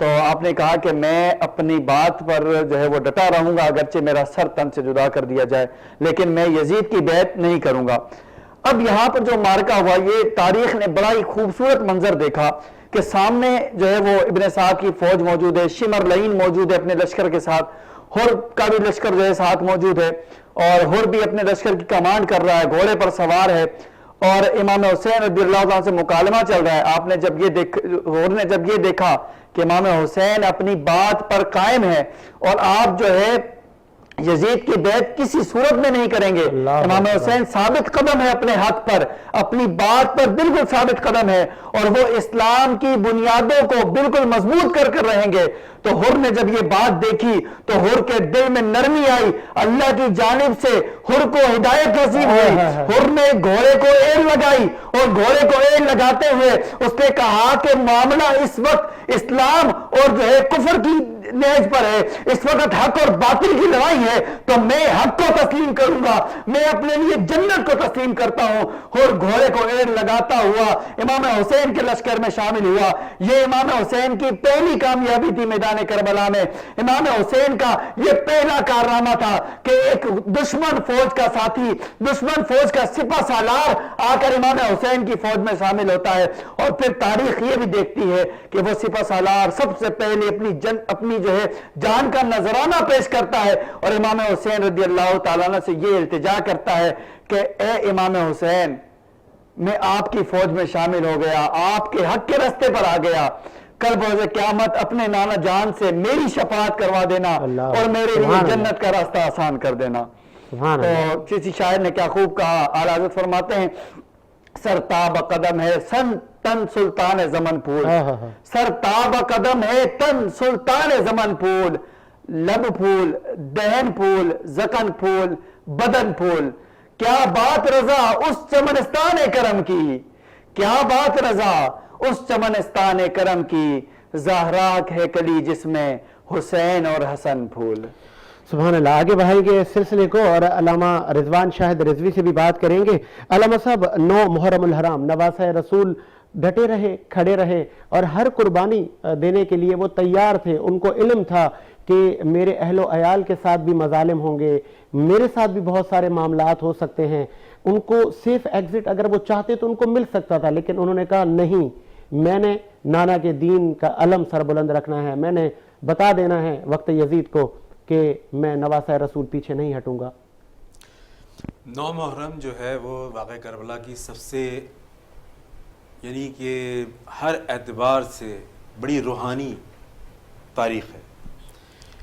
تو آپ نے کہا کہ میں اپنی بات پر جو ہے وہ ڈٹا رہوں گا اگرچہ میرا سر تن سے جدا کر دیا جائے، لیکن میں یزید کی بیعت نہیں کروں گا۔ اب یہاں پر جو مارکا ہوا، یہ تاریخ نے بڑا ہی خوبصورت منظر دیکھا کہ سامنے جو ہے وہ ابن سعد کی فوج موجود ہے، شمر لعین موجود ہے اپنے لشکر کے ساتھ، ہر کا بھی لشکر جو ہے ساتھ موجود ہے، اور ہر بھی اپنے لشکر کی کمانڈ کر رہا ہے، گھوڑے پر سوار ہے، اور امام حسین رضی اللہ عنہ سے مکالمہ چل رہا ہے۔ آپ نے جب یہ دیکھا کہ امام حسین اپنی بات پر قائم ہے اور آپ جو ہے یزید کی بیعت کسی صورت میں نہیں کریں گے، امام حسین ثابت قدم ہے اپنے حق پر، اپنی بات پر بالکل ثابت قدم ہے، اور وہ اسلام کی بنیادوں کو بالکل مضبوط کر رہیں گے۔ تو ہر نے جب یہ بات دیکھی تو ہر کے دل میں نرمی آئی، اللہ کی جانب سے ہر کو ہدایت نصیب ہوئی۔ ہر نے گھوڑے کو ایڑ لگائی، اور گھوڑے کو ایڑ لگاتے ہوئے اس نے کہا کہ معاملہ اس وقت اسلام اور جو ہے کفر کی نیز پر ہے، اس وقت حق اور باطل کی لڑائی ہے، تو میں حق کو تسلیم کروں گا، میں اپنے لیے جنت کو تسلیم کرتا ہوں۔ اور گھوڑے کو ایڑ لگاتا ہوا امام حسین کے لشکر میں شامل ہوا۔ یہ امام حسین کی پہلی کامیابی تھی میدان کربلا میں۔ امام حسین کا یہ پہلا کارنامہ تھا کہ ایک دشمن فوج کا ساتھی، دشمن فوج کا سپہ سالار آ کر امام حسین کی فوج میں شامل ہوتا ہے، اور پھر تاریخ یہ بھی دیکھتی ہے کہ وہ سپہ سالار سب سے پہلے اپنی جو ہے جان کا نذرانہ پیش کرتا ہے، اور امام حسین رضی اللہ تعالیٰ عنہ سے یہ التجا کرتا ہے کہ اے امام حسین، میں آپ کی فوج میں شامل ہو گیا، آپ کے حق کے راستے پر آ گیا، کل بروز قیامت اپنے نانا جان سے میری شفاعت کروا دینا اور میرے لیے جنت کا راستہ آسان کر دینا۔ تو کسی شاعر نے کیا خوب کہا، اعلیٰ حضرت فرماتے ہیں سرتاب قدم ہے تن سلطان زمن پھول، سرتاب قدم ہے تن سلطان زمن پھول، لب پھول، دہن پھول، زکن پھول، بدن پھول، کیا بات رضا اس چمنستان کرم کی، کیا بات رضا اس چمنستان کرم کی، زہراک ہے کلی جس میں حسین اور حسن پھول۔ سبحان اللہ۔ آگے بڑھائیں گے سلسلے کو اور علامہ رضوان شاہد رضوی سے بھی بات کریں گے۔ علامہ صاحب، 9 محرم الحرام، نواسہ رسول ڈٹے رہے، کھڑے رہے، اور ہر قربانی دینے کے لیے وہ تیار تھے۔ ان کو علم تھا کہ میرے اہل و عیال کے ساتھ بھی مظالم ہوں گے، میرے ساتھ بھی بہت سارے معاملات ہو سکتے ہیں۔ ان کو سیف ایگزٹ اگر وہ چاہتے تو ان کو مل سکتا تھا، لیکن انہوں نے کہا نہیں، میں نے نانا کے دین کا علم سر بلند رکھنا ہے، میں نے بتا دینا ہے وقت یزید کو کہ میں نواسہ رسول پیچھے نہیں ہٹوں گا۔ 9 محرم جو ہے وہ واقعہ کربلا کی سب سے، یعنی کہ ہر اعتبار سے بڑی روحانی تاریخ ہے،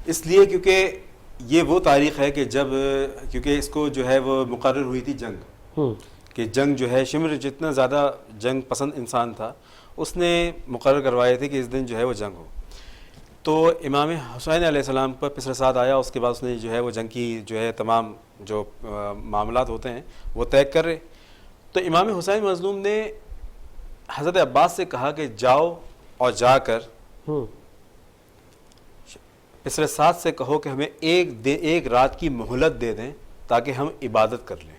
اس لیے کیونکہ یہ وہ تاریخ ہے کہ جب، کیونکہ اس کو جو ہے وہ مقرر ہوئی تھی جنگ، کہ جنگ جو ہے شمر جتنا زیادہ جنگ پسند انسان تھا اس نے مقرر کروائے تھے کہ اس دن جو ہے وہ جنگ ہو۔ تو امام حسین علیہ السلام پر پسر سعد آیا، اس کے بعد اس نے جو ہے وہ جنگ کی جو ہے تمام جو معاملات ہوتے ہیں وہ طے کر رہے۔ تو امام حسین مظلوم نے حضرت عباس سے کہا کہ جاؤ اور جا کر پسر سعد سے کہو کہ ہمیں ایک رات کی مہلت دے دیں تاکہ ہم عبادت کر لیں،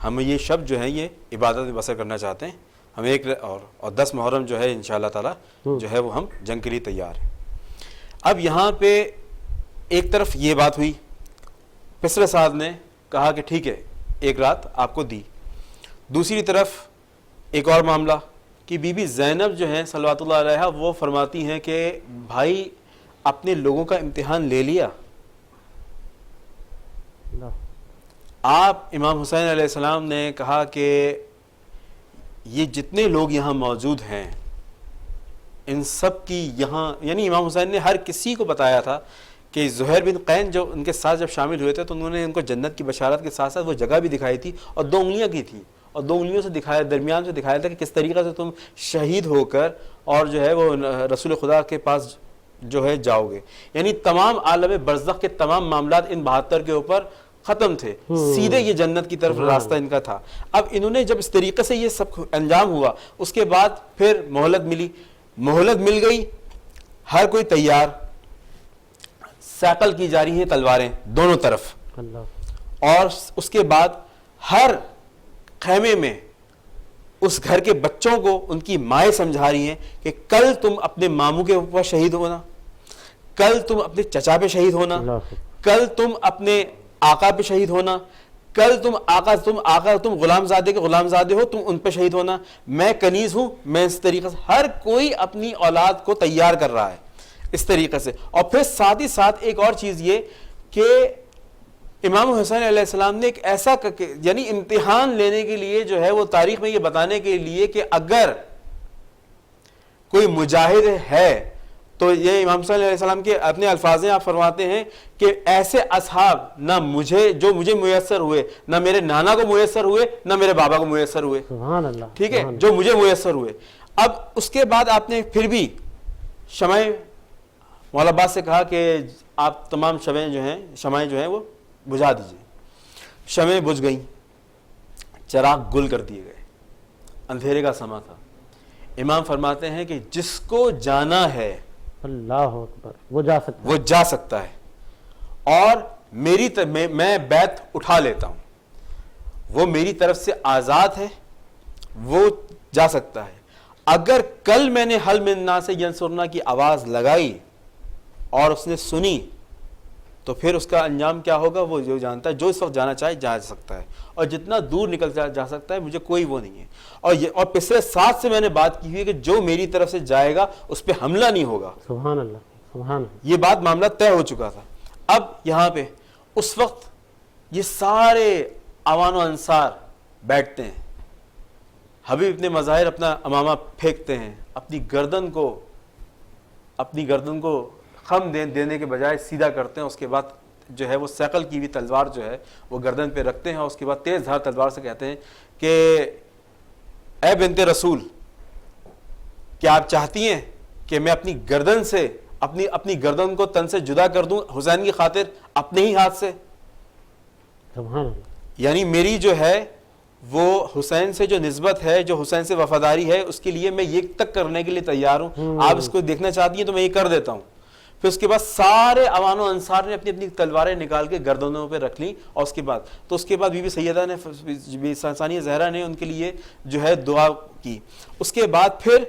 ہم یہ شب جو ہے یہ عبادت میں بسر کرنا چاہتے ہیں، ہم اور 10 محرم جو ہے انشاءاللہ تعالی جو ہے وہ ہم جنگ کے لیے تیار ہیں۔ اب یہاں پہ ایک طرف یہ بات ہوئی، پسر سعد نے کہا کہ ٹھیک ہے ایک رات آپ کو دی، دوسری طرف ایک اور معاملہ کہ بی بی زینب جو ہیں صلوات اللہ علیہا وہ فرماتی ہیں کہ بھائی اپنے لوگوں کا امتحان لے لیا، آپ امام حسین علیہ السلام نے کہا کہ یہ جتنے لوگ یہاں موجود ہیں ان سب کی یہاں، یعنی امام حسین نے ہر کسی کو بتایا تھا کہ زہیر بن قین جو ان کے ساتھ جب شامل ہوئے تھے تو انہوں نے ان کو جنت کی بشارت کے ساتھ ساتھ وہ جگہ بھی دکھائی تھی، اور 2 انگلیاں کی تھی، اور 2 انگلیوں سے دکھایا، درمیان سے دکھایا تھا کہ کس طریقے سے تم شہید ہو کر اور جو ہے وہ رسول خدا کے پاس جو ہے جاؤ گے، یعنی تمام عالم برزخ کے تمام معاملات ان 72 کے اوپر ختم تھے، سیدھے یہ جنت کی طرف راستہ ان کا تھا۔ اب انہوں نے جب اس طریقے سے یہ سب انجام ہوا، اس کے بعد پھر مہلت مل گئی، ہر کوئی تیار، سیکل کی جا رہی ہیں تلواریں دونوں طرف، اور اس کے بعد ہر خیمے میں اس گھر کے بچوں کو ان کی مائیں سمجھا رہی ہیں کہ کل تم اپنے ماموں کے اوپر شہید ہونا، کل تم اپنے چچا پہ شہید ہونا، اللہ کل تم اپنے آقا پہ شہید ہونا، کل تم غلام زادے کے غلام زادے ہو، تم ان پہ شہید ہونا، میں کنیز ہوں، میں اس طریقے سے ہر کوئی اپنی اولاد کو تیار کر رہا ہے اس طریقے سے۔ اور پھر ساتھ ہی ساتھ ایک اور چیز یہ کہ امام حسین علیہ السلام نے ایک ایسا یعنی امتحان لینے کے لیے جو ہے وہ تاریخ میں یہ بتانے کے لیے کہ اگر کوئی مجاہد ہے تو یہ امام حسین علیہ السلام کے اپنے الفاظ ہیں، آپ فرماتے ہیں کہ ایسے اصحاب نہ مجھے میسر ہوئے، نہ میرے نانا کو میسر ہوئے، نہ میرے بابا کو میسر ہوئے، سبحان اللہ، ٹھیک ہے، جو مجھے میسر ہوئے۔ اب اس کے بعد آپ نے پھر بھی شمع مولا عباس سے کہا کہ آپ تمام شمعیں جو ہیں وہ بجھا دیجئے۔ شمعیں بجھ گئیں، چراغ گل کر دیے گئے، اندھیرے کا سما تھا۔ امام فرماتے ہیں کہ جس کو جانا ہے اللہ اکبر، وہ جا سکتا ہے اور میں بیعت اٹھا لیتا ہوں، وہ میری طرف سے آزاد ہے، وہ جا سکتا ہے۔ اگر کل میں نے حل من الناس ینصرنا کی آواز لگائی اور اس نے سنی تو پھر اس کا انجام کیا ہوگا وہ جو جانتا ہے، جو اس وقت جانا چاہے جا سکتا ہے، اور جتنا دور نکل جا سکتا ہے، مجھے کوئی وہ نہیں ہے۔ اور پچھلے ساتھ سے میں نے بات کی ہوئی ہے کہ جو میری طرف سے جائے گا اس پہ حملہ نہیں ہوگا۔ سبحان اللہ، سبحان اللہ، یہ بات معاملہ طے ہو چکا تھا۔ اب یہاں پہ اس وقت یہ سارے عوان و انصار بیٹھتے ہیں، حبیب ابن مظاہر اپنا امامہ پھینکتے ہیں، اپنی گردن کو خم دینے کے بجائے سیدھا کرتے ہیں، اس کے بعد جو ہے وہ سیقل کی ہوئی تلوار جو ہے وہ گردن پہ رکھتے ہیں، اور اس کے بعد تیز دھار تلوار سے کہتے ہیں کہ اے بنت رسول، کیا آپ چاہتی ہیں کہ میں اپنی گردن سے اپنی گردن کو تن سے جدا کر دوں حسین کی خاطر اپنے ہی ہاتھ سے؟ سبحان اللہ، یعنی میری جو ہے وہ حسین سے جو نسبت ہے، جو حسین سے وفاداری ہے، اس کے لیے میں یہ تک کرنے کے لیے تیار ہوں، آپ اس کو دیکھنا چاہتی ہیں تو میں یہ کر دیتا ہوں۔ پھر اس کے بعد سارے عوان و انصار نے اپنی اپنی تلواریں نکال کے گردنوں پہ رکھ لیں، اور اس کے بعد بی بی سیدہ نے، بی بی ثانیہ زہرا نے ان کے لیے جو ہے دعا کی۔ اس کے بعد پھر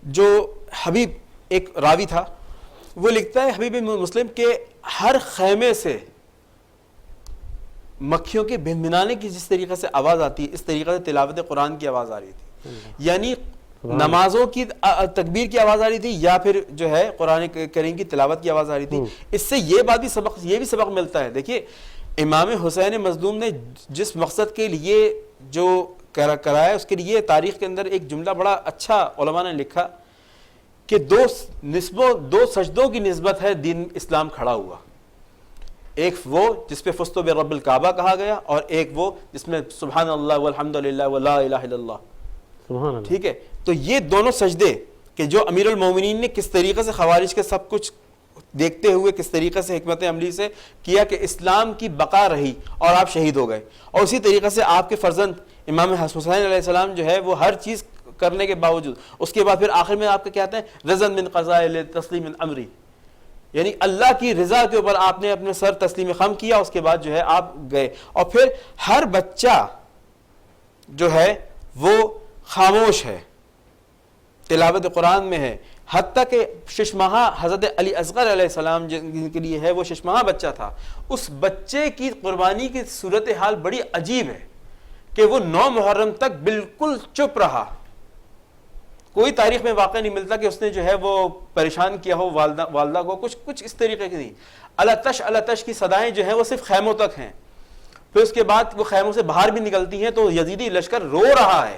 جو حبیب ایک راوی تھا وہ لکھتا ہے، حبیب مسلم، کہ ہر خیمے سے مکھیوں کے بھنبھنانے کی جس طریقے سے آواز آتی ہے، اس طریقے سے تلاوت قرآن کی آواز آ رہی تھی، یعنی نمازوں کی تکبیر کی آواز آ رہی تھی، یا پھر جو ہے قرآن کریم کی تلاوت کی آواز آ رہی تھی۔ اس سے یہ بھی سبق ملتا ہے۔ دیکھیے امام حسین مظلوم نے جس مقصد کے لیے جو کرایا، اس کے لیے تاریخ کے اندر ایک جملہ بڑا اچھا علماء نے لکھا کہ دو سجدوں کی نسبت ہے دین اسلام کھڑا ہوا، ایک وہ جس پہ فزت برب الکعبہ کہا گیا، اور ایک وہ جس میں سبحان اللہ والحمد للہ ولا الہ الا اللہ، سبحان اللہ، ٹھیک ہے۔ تو یہ دونوں سجدے کہ جو امیر المومنین نے کس طریقے سے خوارج کے سب کچھ دیکھتے ہوئے کس طریقے سے حکمت عملی سے کیا کہ اسلام کی بقا رہی اور آپ شہید ہو گئے، اور اسی طریقے سے آپ کے فرزند امام حسین علیہ السلام جو ہے وہ ہر چیز کرنے کے باوجود، اس کے بعد پھر آخر میں آپ کے کہتے ہیں رضا من قضاء تسلیم امری، یعنی اللہ کی رضا کے اوپر آپ نے اپنے سر تسلیم خم کیا، اس کے بعد جو ہے آپ گئے۔ اور پھر ہر بچہ جو ہے وہ خاموش ہے، تلاوت قرآن میں ہے، حتیٰ کہ ششمہا حضرت علی اصغر علیہ السلام جن کے لیے ہے وہ ششمہا بچہ تھا، اس بچے کی قربانی کی صورتحال بڑی عجیب ہے کہ وہ 9 محرم تک بالکل چپ رہا، کوئی تاریخ میں واقع نہیں ملتا کہ اس نے جو ہے وہ پریشان کیا ہو والدہ کو، کچھ اس طریقے کی نہیں۔ اللہ تش کی صدائیں جو ہیں وہ صرف خیموں تک ہیں، پھر اس کے بعد وہ خیموں سے باہر بھی نکلتی ہیں تو یزیدی لشکر رو رہا ہے،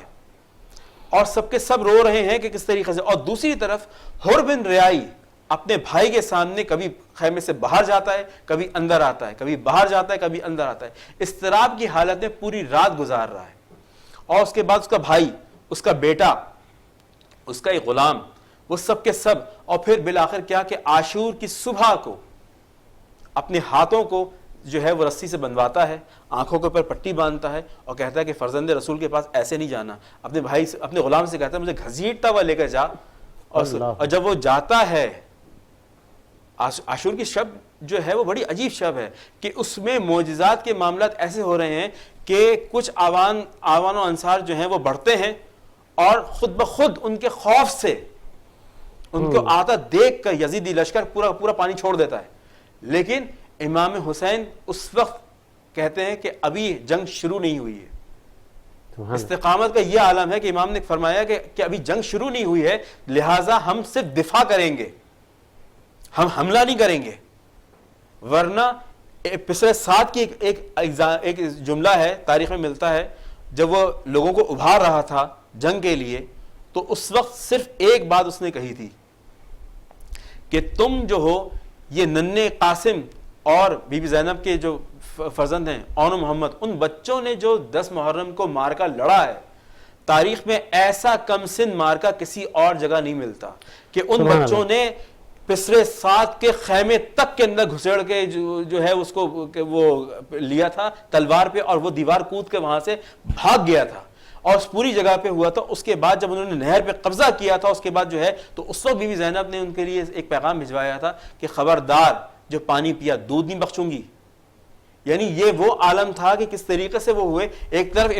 اور سب کے سب رو رہے ہیں کہ کس طریقے سے۔ اور دوسری طرف حر بن ریائی اپنے بھائی کے سامنے کبھی خیمے سے باہر جاتا ہے، کبھی اندر آتا ہے، کبھی باہر جاتا ہے، کبھی اندر آتا ہے، اضطراب کی حالت میں پوری رات گزار رہا ہے۔ اور اس کے بعد اس کا بھائی، اس کا بیٹا، اس کا ایک غلام، وہ سب کے سب، اور پھر بالآخر کیا کہ عاشور کی صبح کو اپنے ہاتھوں کو جو ہے وہ رسی سے بندھواتا ہے، آنکھوں کے اوپر پٹی باندھتا ہے، اور کہتا ہے کہ فرزند رسول کے پاس ایسے نہیں جانا، اپنے بھائی سے، اپنے غلام سے کہتا ہے مجھے گھسیٹتا ہوا لے کر جا، اور جب وہ جاتا ہے عاشور کی شب جو ہے وہ بڑی عجیب شب ہے کہ اس میں معجزات کے معاملات ایسے ہو رہے ہیں کہ کچھ آوان و انصار جو ہیں وہ بڑھتے ہیں اور خود بخود ان کے خوف سے ان کو آتا دیکھ کر یزیدی لشکر پورا پانی چھوڑ دیتا ہے. لیکن امام حسین اس وقت کہتے ہیں کہ ابھی جنگ شروع نہیں ہوئی ہے. استقامت کا یہ عالم ہے کہ امام نے فرمایا کہ ابھی جنگ شروع نہیں ہوئی ہے، لہٰذا ہم صرف دفاع کریں گے، ہم حملہ نہیں کریں گے. ورنہ پسرے سعد کی ایک جملہ ہے تاریخ میں ملتا ہے، جب وہ لوگوں کو ابھار رہا تھا جنگ کے لیے تو اس وقت صرف ایک بات اس نے کہی تھی کہ تم جو ہو یہ ننھے قاسم اور بی بی زینب کے جو فرزند ہیں اون و محمد، ان بچوں نے جو 10 محرم کو مارکا لڑا ہے، تاریخ میں ایسا کم سن مارکا کسی اور جگہ نہیں ملتا کہ ان بچوں نے پسرے سعد کے خیمے تک کے اندر گھسیڑ کے جو ہے اس کو وہ لیا تھا تلوار پہ، اور وہ دیوار کود کے وہاں سے بھاگ گیا تھا اور اس پوری جگہ پہ ہوا تھا. اس کے بعد جب انہوں نے نہر پہ قبضہ کیا تھا اس کے بعد جو ہے تو اس وقت بی بی زینب نے ان کے لیے ایک پیغام بھجوایا تھا کہ خبردار جو پانی پیا دودھ نہیں بخشوں گی. یعنی یہ وہ عالم تھا کہ کس طریقے سے وہ ہوئے. ایک طرف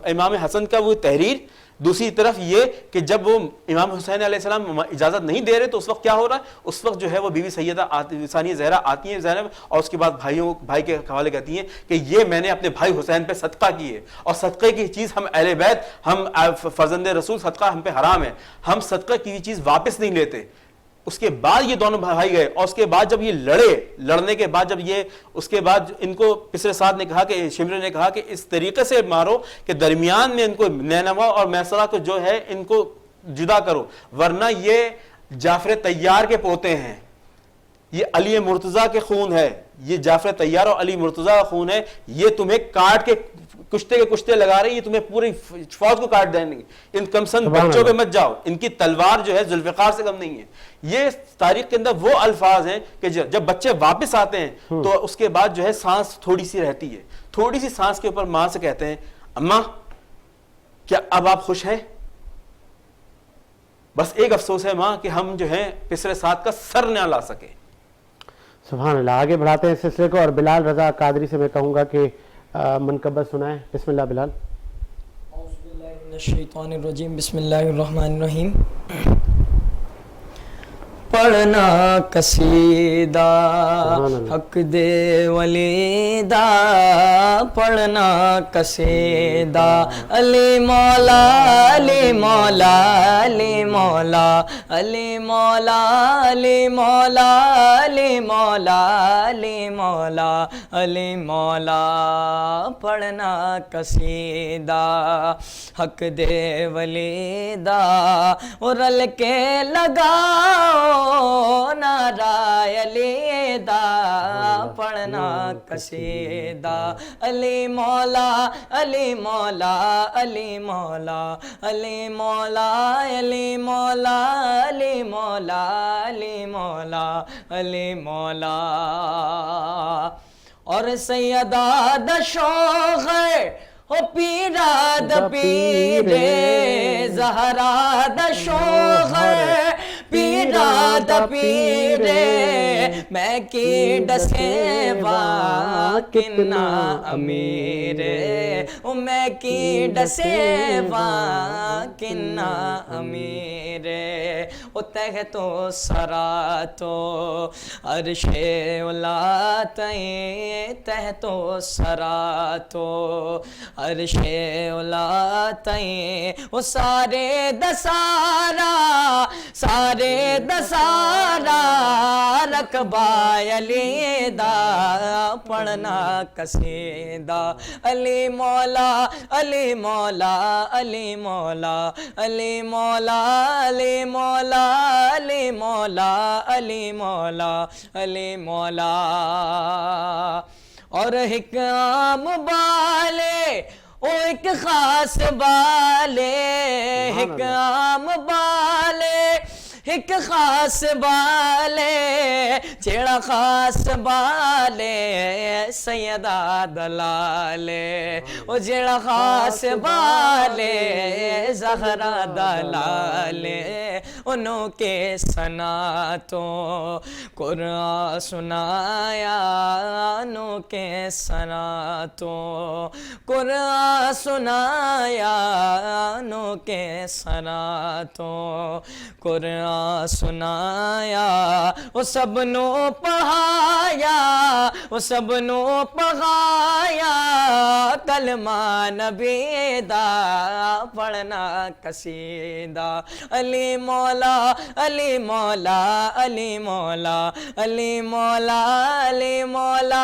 امام حسن کا وہ تحریر، دوسری طرف یہ کہ جب وہ امام حسین علیہ السلام اجازت نہیں دے رہے تو اس وقت کیا ہو رہا ہے، اس وقت جو ہے وہ بی بی سیدہ ثانیہ زہرا آتی ہیں زینب، اور اس کے بعد بھائی کے حوالے کہتی ہیں کہ یہ میں نے اپنے بھائی حسین پہ صدقہ کی ہے، اور صدقے کی چیز ہم اہل بیت، ہم فرزند رسول، صدقہ ہم پہ حرام ہے، ہم صدقہ کی چیز واپس نہیں لیتے. اس کے بعد یہ دونوں بھائی گئے اور اس کے بعد جب یہ لڑنے کے بعد جب یہ اس کے بعد ان کو پسرے سعد نے کہا کہ شمر نے کہا کہ اس طریقے سے مارو کہ درمیان میں ان کو نینوا اور میسرہ کو جو ہے ان کو جدا کرو، ورنہ یہ جعفر طیار کے پوتے ہیں، یہ علی مرتضیٰ کے خون ہے، یہ جعفر طیار اور علی مرتضیٰ کا خون ہے، یہ تمہیں کاٹ کے کشتے لگا رہی ہے، تمہیں پوری فوج کو کاٹ دیں گے، ان کمسن بچوں پہ مت جاؤ، ان کی تلوار جو ہے ذوالفقار سے کم نہیں ہے. یہ تاریخ کے اندر وہ الفاظ ہیں کہ جب بچے واپس آتے ہیں تو اس کے بعد جو ہے سانس تھوڑی سی رہتی ہے، تھوڑی سی سانس کے اوپر ماں سے کہتے ہیں اماں کیا اب آپ خوش ہیں؟ بس ایک افسوس ہے ماں کہ ہم جو ہے پسرے سعد کا سر نہ لا سکے. سبحان اللہ. آگے بڑھاتے ہیں اس سلسلے کو اور بلال رضا قادری سے میں کہوں گا کہ منقبت سنائیں. بسم اللہ بلال. اعوذ باللہ من الشیطان الرجیم. بسم اللہ الرحمن الرحیم. پڑھنا قصیدہ حق دے ولیدہ، پڑھنا قصیدہ علی مولا علی مولا علی مولا علی مولا علی مولا علی مولا علی مولا علی مولا، پڑھنا قصیدہ حق دے ولیدہ، اور رل کے لگاؤ نعرہ علی دا، پڑھنا قصیدہ علی مولا علی مولا علی مولا علی مولا علی مولا علی مولا علی مولا علی مولا. اور سیدہ دشوغ او پیرا د پیرے زہرا دشوغ پیرا د پیرے میں کی ڈسے وا کنا امیرے، میں کی ڈسے وا کنا امیرے. او تہ تو سرا تو عرش اولا تائیں، تہ تو سرا تو عرش اولا تائیں، وہ سارے دسارا رقبہ علی دا، پڑھنا قصیدہ علی مولا علی مولا علی مولا علی مولا علی مولا علی مولا علی مولا علی مولا. اور حکام بالے او ایک خاص بالے، حکام بالے ایک خاص بالے، جیڑا خاص بالے سیدہ دلالے، او جیڑا خاص بالے زہرا دلالے، انہوں کے ثنا تو قرآن سنایا انہوں کے ثنا تو قرآن سنایا انہوں کے ثنا تو قرآن سنایا وہ سب نو پڑھایا وہ سب نو پڑھایا کلمہ نبی دا پڑھنا قصیدہ علی مولا علی مولا علی مولا علی مولا علی مولا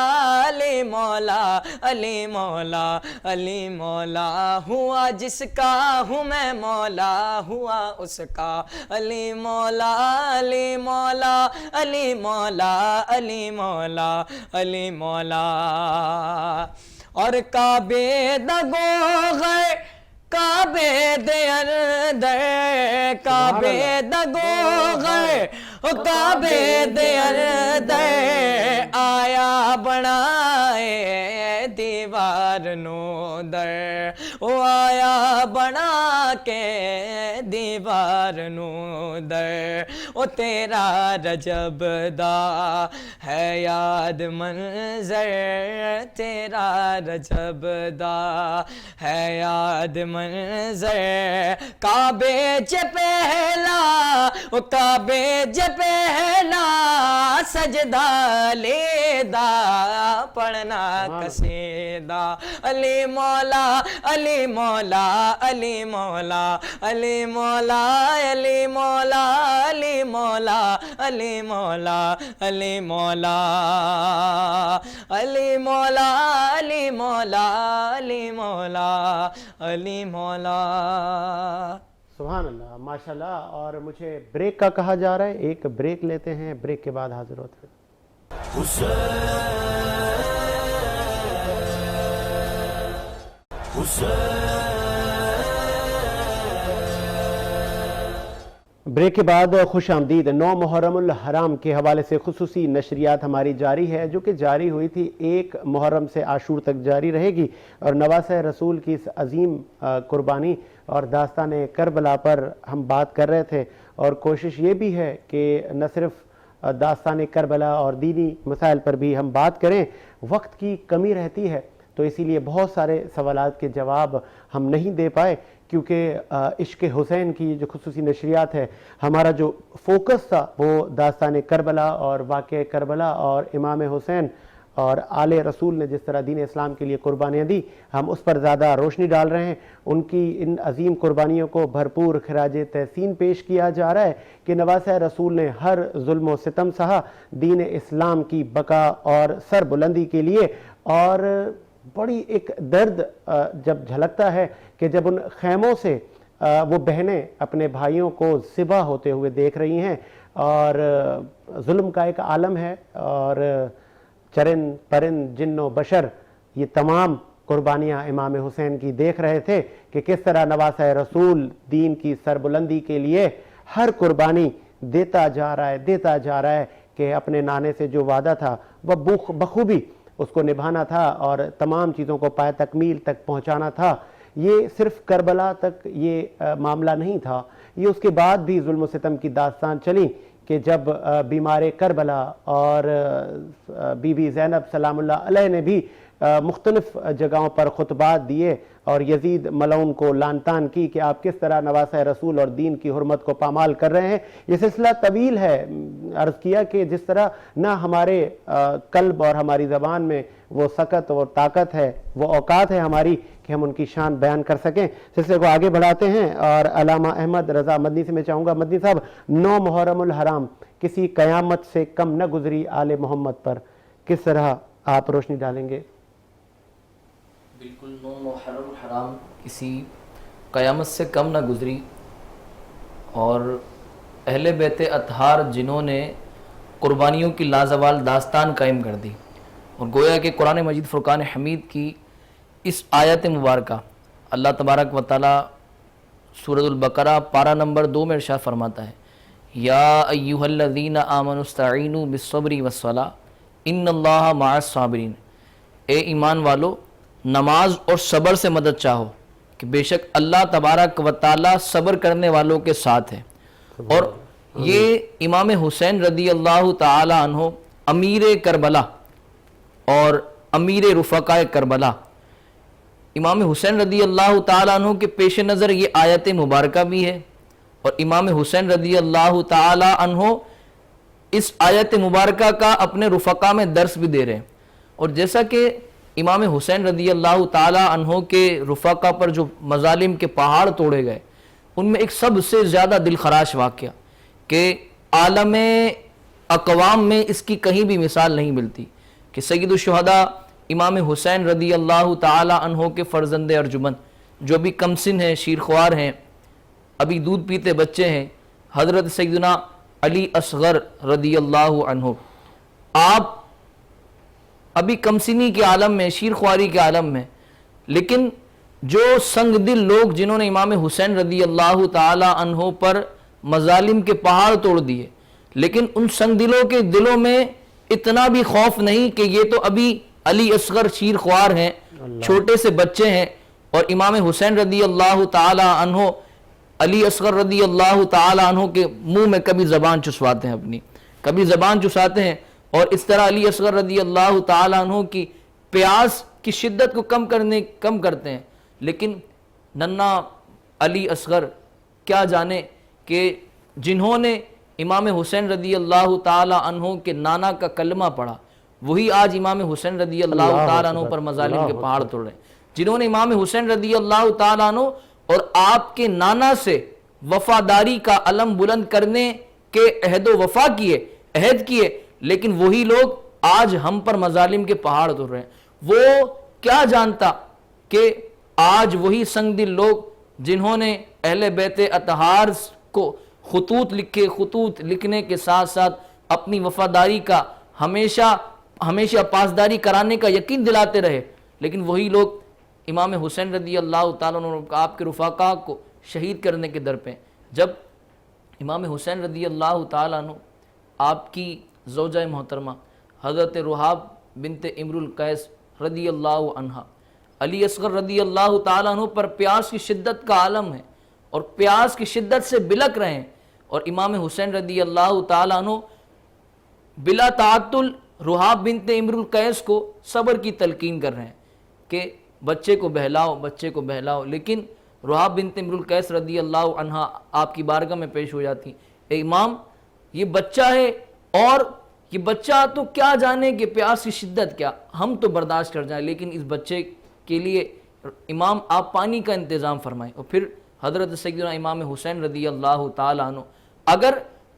علی مولا علی مولا علی مولا ہوا جس کا ہوں میں مولا ہوا اس کا علی مولا علی مولا علی مولا علی مولا علی مولا اور کعبے دگو گئے کعبے دے اندر کعبے دگو گئے کعبے دے اندر آیا بنائے دیوار نو در وہ آیا بنا کے دیوار نو در وہ تیرا رجب دا ہے یاد منظر تیرا رجب دا ہے یاد منظر کعبے چ پہلا وہ کعبے چ پہلا سجدہ لیدا پڑھنا قصیدہ علی مولا علی مولا علی مولا علی مولا علی مولا علی مولا علی مولا علی مولا علی مولا علی مولا علی مولا علی مولا سبحان اللہ، ماشاءاللہ. اور مجھے بریک کا کہا جا رہا ہے، ایک بریک لیتے ہیں، بریک کے بعد حاضر ہوتے ہیں. بریک کے بعد خوش آمدید. 9 محرم الحرام کے حوالے سے خصوصی نشریات ہماری جاری ہے، جو کہ جاری ہوئی تھی 1 محرم سے عاشور تک جاری رہے گی. اور نواسہ رسول کی اس عظیم قربانی اور داستان کربلا پر ہم بات کر رہے تھے، اور کوشش یہ بھی ہے کہ نہ صرف داستان کربلا اور دینی مسائل پر بھی ہم بات کریں. وقت کی کمی رہتی ہے تو اسی لیے بہت سارے سوالات کے جواب ہم نہیں دے پائے، کیونکہ عشق حسین کی جو خصوصی نشریات ہے، ہمارا جو فوکس تھا وہ داستان کربلا اور واقعہ کربلا اور امام حسین اور آل رسول نے جس طرح دین اسلام کے لیے قربانیاں دی، ہم اس پر زیادہ روشنی ڈال رہے ہیں. ان کی ان عظیم قربانیوں کو بھرپور خراج تحسین پیش کیا جا رہا ہے کہ نواسہ رسول نے ہر ظلم و ستم سہا دین اسلام کی بقا اور سر بلندی کے لیے. اور بڑی ایک درد جب جھلکتا ہے کہ جب ان خیموں سے وہ بہنیں اپنے بھائیوں کو ذبح ہوتے ہوئے دیکھ رہی ہیں، اور ظلم کا ایک عالم ہے، اور چرند پرند جن و بشر یہ تمام قربانیاں امام حسین کی دیکھ رہے تھے کہ کس طرح نواسہ رسول دین کی سربلندی کے لیے ہر قربانی دیتا جا رہا ہے کہ اپنے نانے سے جو وعدہ تھا وہ بخوبی اس کو نبھانا تھا اور تمام چیزوں کو پائے تکمیل تک پہنچانا تھا. یہ صرف کربلا تک یہ معاملہ نہیں تھا، یہ اس کے بعد بھی ظلم و ستم کی داستان چلی کہ جب بیمار کربلا اور بی بی زینب سلام اللہ علیہ نے بھی مختلف جگہوں پر خطبات دیے اور یزید ملعون کو لعن طعن کی کہ آپ کس طرح نواسہ رسول اور دین کی حرمت کو پامال کر رہے ہیں. یہ سلسلہ طویل ہے. عرض کیا کہ جس طرح نہ ہمارے قلب اور ہماری زبان میں وہ سکت اور طاقت ہے، وہ اوقات ہے ہماری کہ ہم ان کی شان بیان کر سکیں. سلسلے کو آگے بڑھاتے ہیں اور علامہ احمد رضا مدنی سے میں چاہوں گا، مدنی صاحب، 9 محرم الحرام کسی قیامت سے کم نہ گزری آل محمد پر، کس طرح آپ روشنی ڈالیں گے؟ بالکل 9 محرم الحرام کسی قیامت سے کم نہ گزری، اور اہل بیت اطہار جنہوں نے قربانیوں کی لازوال داستان قائم کر دی. اور گویا کہ قرآن مجید فرقان حمید کی اس آیت مبارکہ اللہ تبارک و تعالی سورۃ البقرہ پارہ نمبر 2 میں ارشاد فرماتا ہے، یا ایھا الذین آمنوا استعینوا بالصبر والصلاۃ ان اللہ مع الصابرین. اے ایمان والو، نماز اور صبر سے مدد چاہو کہ بے شک اللہ تبارک و تعالی صبر کرنے والوں کے ساتھ ہے. اور یہ امام حسین رضی اللہ تعالی عنہ امیر کربلا اور امیر رفقائے کربلا، امام حسین رضی اللہ تعالی عنہ کے پیش نظر یہ آیت مبارکہ بھی ہے، اور امام حسین رضی اللہ تعالی عنہ اس آیت مبارکہ کا اپنے رفقا میں درس بھی دے رہے ہیں۔ اور جیسا کہ امام حسین رضی اللہ تعالی عنہ کے رفقا پر جو مظالم کے پہاڑ توڑے گئے، ان میں ایک سب سے زیادہ دل خراش واقعہ کہ عالم اقوام میں اس کی کہیں بھی مثال نہیں ملتی کہ سید الشہداء امام حسین رضی اللہ تعالی عنہ کے فرزند ارجمن، جو ابھی کم سن ہیں، شیرخوار ہیں، ابھی دودھ پیتے بچے ہیں، حضرت سیدنا علی اصغر رضی اللہ عنہ، آپ ابھی کمسنی کے عالم میں، شیرخواری کے عالم میں، لیکن جو سنگ دل لوگ جنہوں نے امام حسین رضی اللہ تعالی عنہ پر مظالم کے پہاڑ توڑ دیے، لیکن ان سنگ دلوں کے دلوں میں اتنا بھی خوف نہیں کہ یہ تو ابھی علی اصغر شیرخوار ہیں، چھوٹے سے بچے ہیں، اور امام حسین رضی اللہ تعالی عنہ علی اصغر رضی اللہ تعالی عنہ کے منہ میں کبھی زبان چسواتے ہیں، اپنی کبھی زبان چساتے ہیں، اور اس طرح علی اصغر رضی اللہ تعالی عنہ کی پیاس کی شدت کو کم کرتے ہیں، لیکن ننا علی اصغر کیا جانے کہ جنہوں نے امام حسین رضی اللہ تعالی عنہ کے نانا کا کلمہ پڑھا، وہی آج امام حسین رضی اللہ تعالی عنہ پر مظالم کے پہاڑ توڑ رہے ہیں، جنہوں نے امام حسین رضی اللہ تعالی عنہ اور آپ کے نانا سے وفاداری کا علم بلند کرنے کے عہد و وفا عہد کیے، لیکن وہی لوگ آج ہم پر مظالم کے پہاڑ توڑ رہے ہیں۔ وہ کیا جانتا کہ آج وہی سنگ دل لوگ جنہوں نے اہل بیت اطہار کو خطوط لکھنے کے ساتھ ساتھ اپنی وفاداری کا ہمیشہ پاسداری کرانے کا یقین دلاتے رہے، لیکن وہی لوگ امام حسین رضی اللہ تعالیٰ عنہ آپ کے رفقا کو شہید کرنے کے در پہ۔ جب امام حسین رضی اللہ تعالیٰ عنہ آپ کی زوجہ محترمہ حضرت رحاب بنت امر القیس رضی اللہ عنہ علی اصغر رضی اللہ تعالیٰ عنہ پر پیاس کی شدت کا عالم ہے اور پیاس کی شدت سے بلک رہے ہیں، اور امام حسین رضی اللہ تعالیٰ عنہ بلا تعطل رحاب بنت امر القیس کو صبر کی تلقین کر رہے ہیں کہ بچے کو بہلاؤ، لیکن رحاب بنت امر القیس رضی اللہ عنہ آپ کی بارگاہ میں پیش ہو جاتی، اے امام یہ بچہ ہے، اور یہ بچہ تو کیا جانے کہ پیاس کی شدت کیا، ہم تو برداشت کر جائیں، لیکن اس بچے کے لیے امام آپ پانی کا انتظام فرمائیں۔ اور پھر حضرت سیدنا امام حسین رضی اللہ تعالیٰ عنہ اگر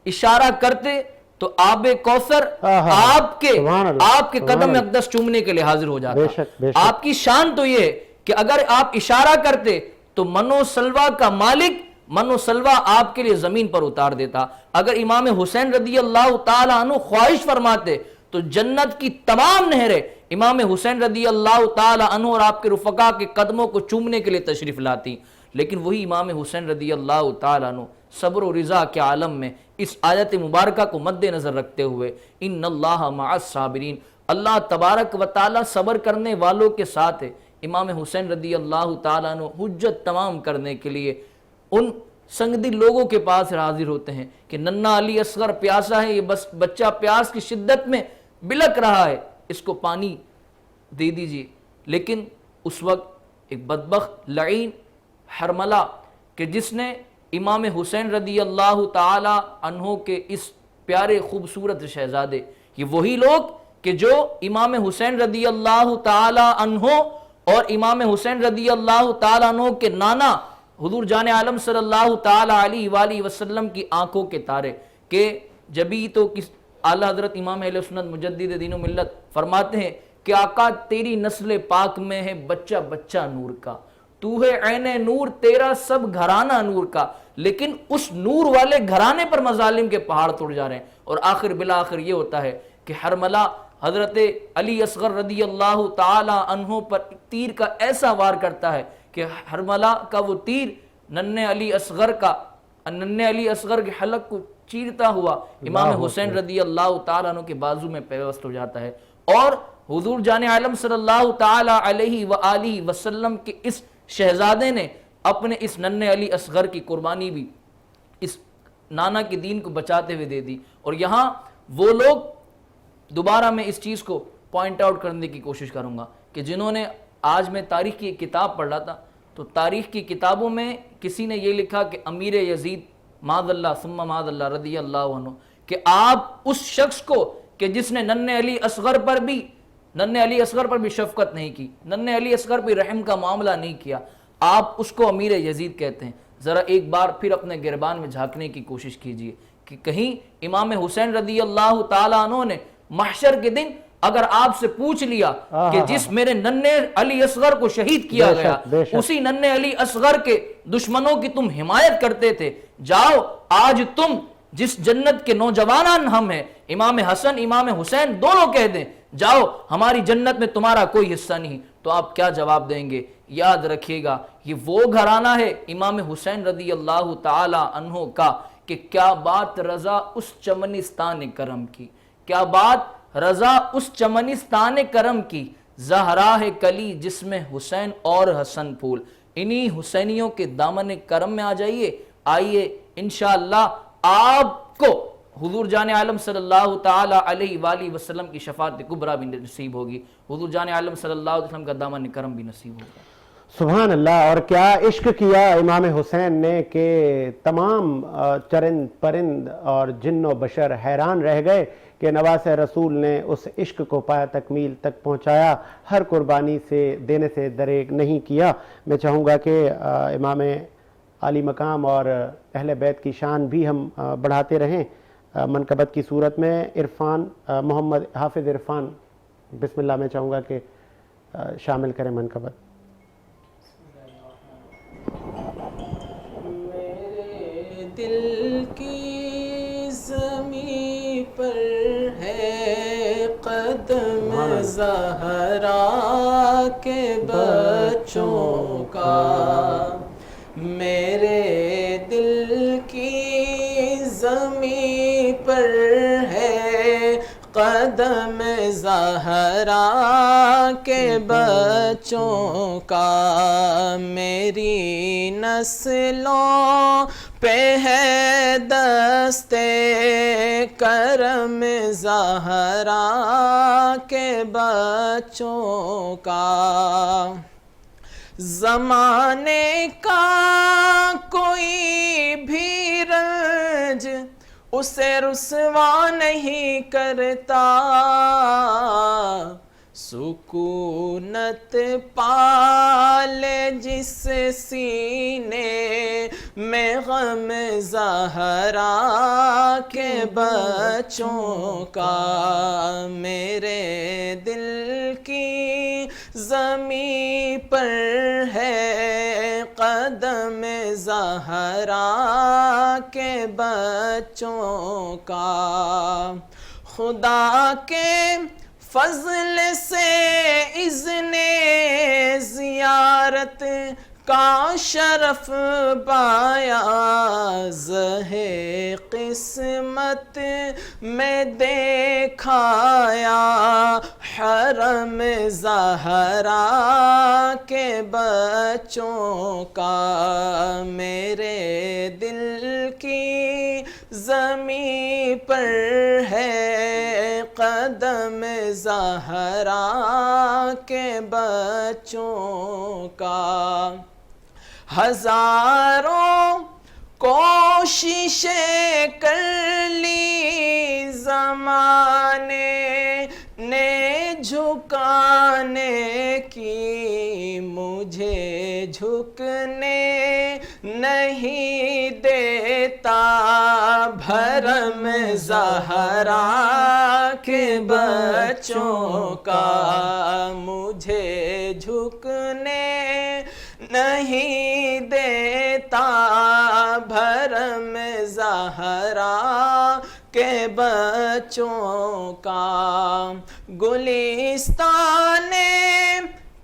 اشارہ کرتے تو آب کوثر آپ کے قدم اقدس چومنے کے لیے حاضر ہو جاتا۔ آپ کی شان تو یہ ہے کہ اگر آپ اشارہ کرتے تو منو سلوا کا مالک منو سلوا آپ کے لیے زمین پر اتار دیتا۔ اگر امام حسین رضی اللہ تعالی عنہ خواہش فرماتے تو جنت کی تمام نہریں امام حسین رضی اللہ تعالی عنہ اور آپ کے رفقا کے قدموں کو چومنے کے لیے تشریف لاتی، لیکن وہی امام حسین رضی اللہ تعالی عنہ صبر و رضا کے عالم میں اس آیت مبارکہ کو مد نظر رکھتے ہوئے ان اللہ مع الصابرین، اللہ تبارک و تعالی صبر کرنے والوں کے ساتھ ہے۔ امام حسین رضی اللہ تعالیٰ عنہ حجت تمام کرنے کے لیے ان سنگدل لوگوں کے پاس حاضر ہوتے ہیں کہ ننا علی اصغر پیاسا ہے، یہ بس بچہ پیاس کی شدت میں بلک رہا ہے، اس کو پانی دے دیجیے۔ لیکن اس وقت ایک بدبخت لعین حرملہ کہ جس نے امام حسین رضی اللہ تعالی عنہ کے اس پیارے خوبصورت شہزادے، یہ وہی لوگ کہ جو امام حسین رضی اللہ تعالی عنہ اور امام حسین رضی اللہ تعالی عنہ کے نانا حضور جان عالم صلی اللہ تعالی علیہ وآلہ وسلم کی آنکھوں کے تارے، کہ جبھی تو اعلیٰ حضرت امام اہل سنت مجدد دین و ملت فرماتے ہیں کہ آقا تیری نسل پاک میں ہے بچہ بچہ نور کا، تو ہے عین نور تیرا سب گھرانہ نور کا، لیکن اس نور والے گھرانے پر مظالم کے پہاڑ توڑ جا رہے ہیں۔ اور آخر بالآخر یہ ہوتا ہے کہ حرملہ حضرت علی اصغر رضی اللہ تعالی عنہ پر تیر کا ایسا وار کرتا ہے کہ حرملہ کا وہ تیر ننھے علی اصغر کے حلق کو چیرتا ہوا امام حسین رضی اللہ تعالیٰ عنہ کے بازو میں پیوست ہو جاتا ہے، اور حضور جان عالم صلی اللہ تعالی علیہ وآلہ وسلم کے اس شہزادے نے اپنے اس ننھے علی اصغر کی قربانی بھی اس نانا کے دین کو بچاتے ہوئے دے دی. اور یہاں وہ لوگ, دوبارہ میں اس چیز کو پوائنٹ آؤٹ کرنے کی کوشش کروں گا کہ جنہوں نے, آج میں تاریخ کی ایک کتاب پڑھ رہا تھا, تو تاریخ کی کتابوں میں کسی نے یہ لکھا کہ امیر یزید معاذ اللہ ثم معاذ اللہ رضی اللہ عنہ, کہ آپ اس شخص کو کہ جس نے ننھے علی اصغر پر بھی شفقت نہیں کی, ننھے علی اصغر پہ رحم کا معاملہ نہیں کیا, آپ اس کو امیر یزید کہتے ہیں. ذرا ایک بار پھر اپنے گربان میں جھانکنے کی کوشش کیجئے کہ کہیں امام حسین رضی اللہ تعالیٰ عنہ نے محشر کے دن اگر آپ سے پوچھ لیا کہ جس میرے ننھے علی اصغر کو شہید کیا گیا, اسی ننھے علی اصغر کے دشمنوں کی تم حمایت کرتے تھے, جاؤ آج تم جس جنت کے نوجوانان ہم ہیں, امام حسن امام حسین دونوں کہہ دیں جاؤ ہماری جنت میں تمہارا کوئی حصہ نہیں, تو آپ کیا جواب دیں گے؟ یاد رکھیے گا یہ وہ گھرانہ ہے امام حسین رضی اللہ تعالی عنہ کا, کہ کیا بات رضا اس چمنستان کرم کی, کیا بات رضا اس چمنستان کرم کی, زہرا ہے کلی جس میں حسین اور حسن پھول. انہی حسینیوں کے دامن کرم میں آ جائیے. آئیے انشاءاللہ آپ کو حضور جان عالم صلی اللہ تعالی علیہ وآلہ وسلم کی شفاعت کبریٰ بھی نصیب ہوگی, حضور جان عالم صلی اللہ علیہ وسلم کا دامن کرم بھی نصیب ہوگا. سبحان اللہ. اور کیا عشق کیا امام حسین نے کہ تمام چرند پرند اور جن و بشر حیران رہ گئے کہ نواس رسول نے اس عشق کو پایا تکمیل تک پہنچایا, ہر قربانی سے دینے سے دریغ نہیں کیا. میں چاہوں گا کہ امام عالی مقام اور اہل بیت کی شان بھی ہم بڑھاتے رہیں منقبت کی صورت میں. عرفان محمد حافظ عرفان, بسم اللہ, میں چاہوں گا کہ شامل کریں منقبت. میرے دل کی زمین پر ہے قدم زہرا کے بچوں کا, میرے دل کی زمین پر ہے قدم زہرا کے بچوں کا, میری نسلوں پہ ہے دست کرم زہرا کے بچوں کا. زمانے کا کوئی بھی رنج اسے رسوا نہیں کرتا, سکونت پالے جس سینے میں غم زہرا کے بچوں کا, میرے دل کی زمین پر ہے قدم زہرا کے بچوں کا. خدا کے فضل سے اذن زیارت کا شرف باعث ہے قسمت میں دیکھایا حرم زہرا کے بچوں کا, میرے دل کی زمین پر ہے قدم زہرا کے بچوں کا. ہزاروں کوششیں کر لی زمانے نے جھکانے کی, مجھے جھکنے نہیں دیتا بھرم زہرا کے بچوں کا, مجھے جھکنے نہیں دیتا بھرم زہرا کے بچوں کا. گلستان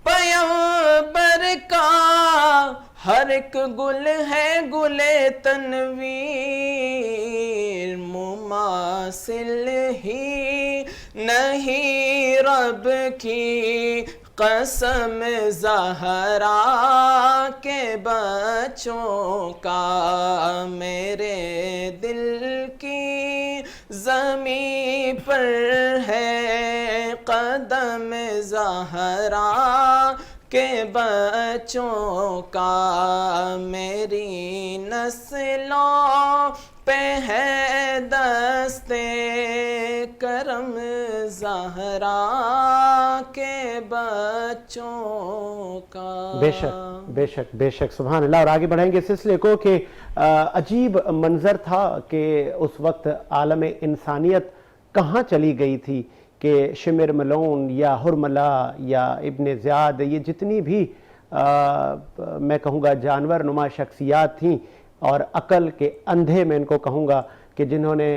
پیغمبر کا ہر ایک گل ہے گل تنویر, مماثل ہی نہیں رب کی قسم زہرا کے بچوں کا میرے دل کی زمین پر ہے قدم زہرا کے بچوں کا میری نسلوں پہ ہے دستے کرم زہرا کے بچوں کا۔ بے شک بے شک بے شک، سبحان اللہ۔ اور آگے بڑھائیں گے اس سلسلے کو کہ عجیب منظر تھا کہ اس وقت عالم انسانیت کہاں چلی گئی تھی کہ شمر ملون یا ہرملا یا ابن زیاد، یہ جتنی بھی میں کہوں گا جانور نما شخصیات تھیں، اور عقل کے اندھے میں ان کو کہوں گا کہ جنہوں نے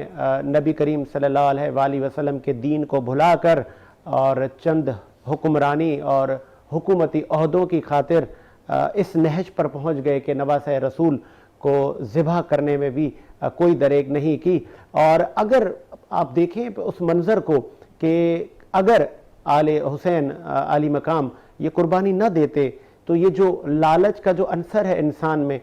نبی کریم صلی اللہ علیہ وآلہ وسلم کے دین کو بھلا کر اور چند حکمرانی اور حکومتی عہدوں کی خاطر اس نہج پر پہنچ گئے کہ نواسۂ رسول کو ذبح کرنے میں بھی کوئی دریغ نہیں کی۔ اور اگر آپ دیکھیں اس منظر کو کہ اگر آل حسین علی مقام یہ قربانی نہ دیتے تو یہ جو لالچ کا جو عنصر ہے انسان میں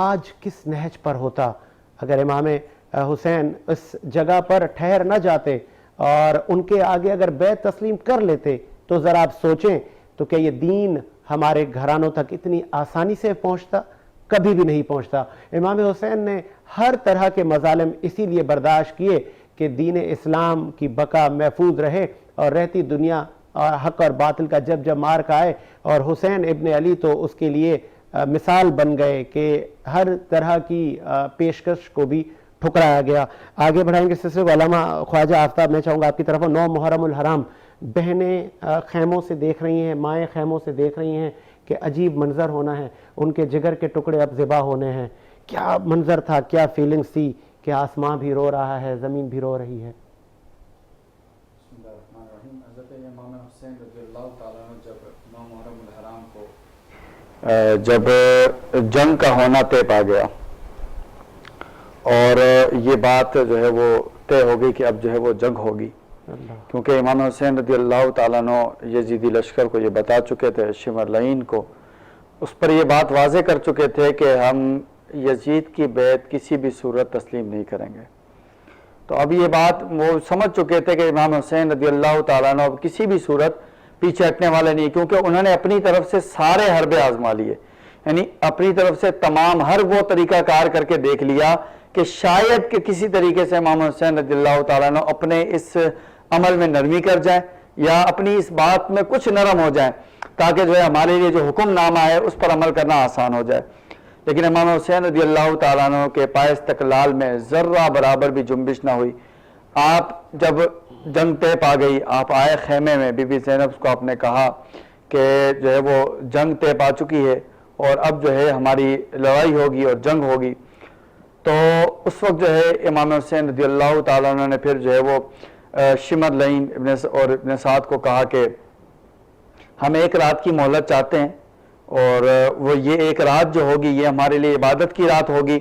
آج کس نہج پر ہوتا۔ اگر امام حسین اس جگہ پر ٹھہر نہ جاتے اور ان کے آگے اگر بیعت تسلیم کر لیتے تو ذرا آپ سوچیں تو کہ یہ دین ہمارے گھرانوں تک اتنی آسانی سے پہنچتا؟ کبھی بھی نہیں پہنچتا۔ امام حسین نے ہر طرح کے مظالم اسی لیے برداشت کیے کہ دین اسلام کی بقا محفوظ رہے، اور رہتی دنیا اور حق اور باطل کا جب جب مارک آئے، اور حسین ابن علی تو اس کے لیے مثال بن گئے کہ ہر طرح کی پیشکش کو بھی ٹھکرایا گیا۔ آگے بڑھائیں گے سلسلے کو۔ علامہ خواجہ آفتاب، میں چاہوں گا آپ کی طرف 9 محرم الحرام، بہنیں خیموں سے دیکھ رہی ہیں، مائیں خیموں سے دیکھ رہی ہیں کہ عجیب منظر ہونا ہے، ان کے جگر کے ٹکڑے اب ذبح ہونے ہیں۔ کیا منظر تھا، کیا فیلنگز تھی کہ آسمان بھی رو رہا ہے، زمین بھی رو رہی ہے۔ بسم اللہ الرحمن الرحیم۔ حضرت امام حسین رضی اللہ تعالیٰ عنہ جب 9 محرم الحرام کو جب جنگ کا ہونا طے پا گیا اور یہ بات جو ہے وہ طے ہو گئی کہ اب جو ہے وہ جنگ ہوگی، کیونکہ امام حسین رضی اللہ تعالیٰ عنہ یزیدی لشکر کو یہ بتا چکے تھے، شمر لعین کو، اس پر یہ بات واضح کر چکے تھے کہ ہم یزید کی بیعت کسی بھی صورت تسلیم نہیں کریں گے۔ تو اب یہ بات وہ سمجھ چکے تھے کہ امام حسین رضی اللہ تعالیٰ عنہ اب کسی بھی صورت پیچھے ہٹنے والے نہیں، کیونکہ انہوں نے اپنی طرف سے سارے حربے آزما لیے، یعنی اپنی طرف سے تمام ہر وہ طریقہ کار کر کے دیکھ لیا کہ شاید کہ کسی طریقے سے امام حسین رضی اللہ تعالیٰ عنہ اپنے اس عمل میں نرمی کر جائیں یا اپنی اس بات میں کچھ نرم ہو جائیں تاکہ جو ہے ہمارے لیے جو حکم نامہ ہے اس پر عمل کرنا آسان ہو جائے۔ لیکن امام حسین رضی اللہ تعالیٰ عنہ کے پائے استقلال میں ذرہ برابر بھی جنبش نہ ہوئی۔ آپ جب جنگ طے پا گئی، آپ آئے خیمے میں، بی بی زینب کو آپ نے کہا کہ جو ہے وہ جنگ طے پا چکی ہے اور اب جو ہے ہماری لڑائی ہوگی اور جنگ ہوگی۔ تو اس وقت جو ہے امام حسین رضی اللہ تعالیٰ عنہ نے پھر جو ہے وہ شمر لعین اور ابن سعد کو کہا کہ ہم ایک رات کی مہلت چاہتے ہیں، اور وہ یہ ایک رات جو ہوگی یہ ہمارے لیے عبادت کی رات ہوگی،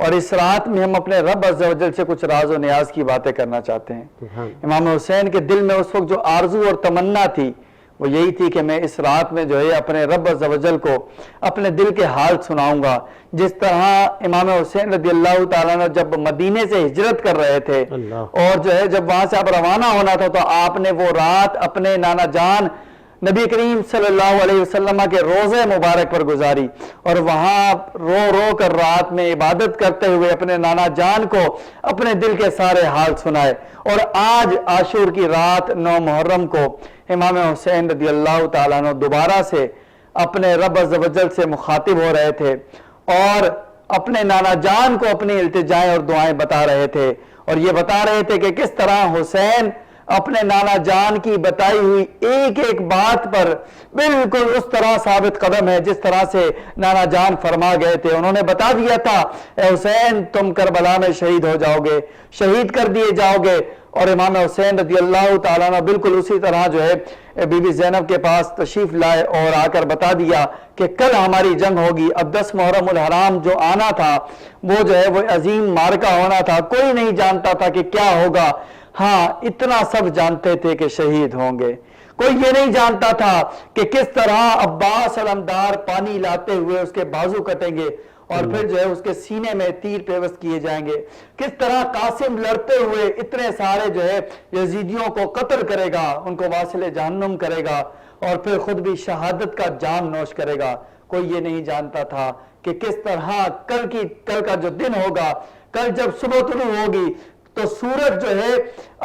اور اس رات میں ہم اپنے رب عز و جل سے کچھ راز و نیاز کی باتیں کرنا چاہتے ہیں۔ امام حسین کے دل میں اس وقت جو آرزو اور تمنا تھی وہ یہی تھی کہ میں اس رات میں جو ہے اپنے رب عز و جل کو اپنے دل کے حال سناؤں گا۔ جس طرح امام حسین رضی اللہ تعالیٰ عنہ جب مدینے سے ہجرت کر رہے تھے اور جو ہے جب وہاں سے آپ روانہ ہونا تھا تو آپ نے وہ رات اپنے نانا جان نبی کریم صلی اللہ علیہ وسلم کے روضہ مبارک پر گزاری، اور وہاں رو رو کر رات میں عبادت کرتے ہوئے اپنے نانا جان کو اپنے دل کے سارے حال سنائے۔ اور آج عاشور کی رات 9 محرم کو امام حسین رضی اللہ تعالیٰ عنہ دوبارہ سے اپنے رب عز و جل سے مخاطب ہو رہے تھے اور اپنے نانا جان کو اپنی التجائیں اور دعائیں بتا رہے تھے، اور یہ بتا رہے تھے کہ کس طرح حسین اپنے نانا جان کی بتائی ہوئی ایک ایک بات پر بالکل اس طرح ثابت قدم ہے جس طرح سے نانا جان فرما گئے تھے۔ انہوں نے بتا دیا تھا اے حسین تم کربلا میں شہید ہو جاؤ گے، شہید کر دیے جاؤ گے، اور امام حسین رضی اللہ تعالیٰ عنہ بالکل اسی طرح جو ہے بی بی زینب کے پاس تشریف لائے اور آ کر بتا دیا کہ کل ہماری جنگ ہوگی۔ اب 10 محرم الحرام جو آنا تھا وہ جو ہے وہ عظیم مارکہ ہونا تھا، کوئی نہیں جانتا تھا کہ کیا ہوگا۔ ہاں اتنا سب جانتے تھے کہ شہید ہوں گے. کوئی یہ نہیں جانتا تھا کہ کس طرح عباس علمدار پانی لاتے ہوئے اس کے بازو کٹیں گے اور پھر جو ہے اس کے سینے میں تیر پیوست کیے جائیں گے. کس طرح قاسم لڑتے ہوئے اتنے سارے جو ہے یزیدیوں کو قتل کرے گا, ان کو واصل جہنم کرے گا اور پھر خود بھی شہادت کا جام نوش کرے گا. کوئی یہ نہیں جانتا تھا کہ کس طرح کل کا جو دن ہوگا, کل جب صبح طلوع ہوگی تو سورج جو ہے,